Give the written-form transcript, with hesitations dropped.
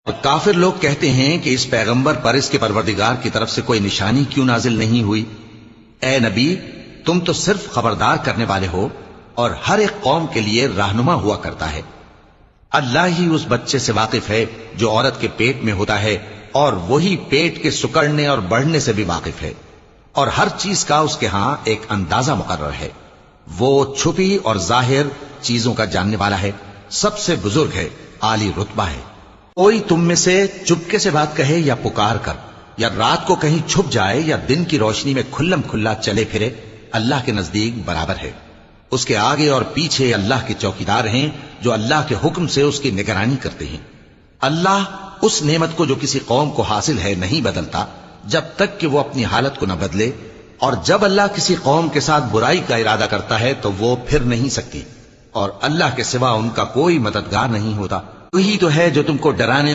اور کافر لوگ کہتے ہیں کہ اس پیغمبر پر اس کے پروردگار کی طرف سے کوئی نشانی کیوں نازل نہیں ہوئی؟ اے نبی، تم تو صرف خبردار کرنے والے ہو اور ہر ایک قوم کے لیے رہنما ہوا کرتا ہے۔ اللہ ہی اس بچے سے واقف ہے جو عورت کے پیٹ میں ہوتا ہے، اور وہی پیٹ کے سکڑنے اور بڑھنے سے بھی واقف ہے، اور ہر چیز کا اس کے ہاں ایک اندازہ مقرر ہے۔ وہ چھپی اور ظاہر چیزوں کا جاننے والا ہے، سب سے بزرگ ہے، عالی رتبہ ہے۔ کوئی تم میں سے چپکے سے بات کہے یا پکار کر، یا رات کو کہیں چھپ جائے یا دن کی روشنی میں کھلم کھلا چلے پھرے، اللہ کے نزدیک برابر ہے۔ اس کے آگے اور پیچھے اللہ کے چوکیدار ہیں جو اللہ کے حکم سے اس کی نگرانی کرتے ہیں۔ اللہ اس نعمت کو جو کسی قوم کو حاصل ہے نہیں بدلتا جب تک کہ وہ اپنی حالت کو نہ بدلے، اور جب اللہ کسی قوم کے ساتھ برائی کا ارادہ کرتا ہے تو وہ پھر نہیں سکتی، اور اللہ کے سوا ان کا کوئی مددگار نہیں ہوتا۔ وہی تو ہے جو تم کو ڈرانے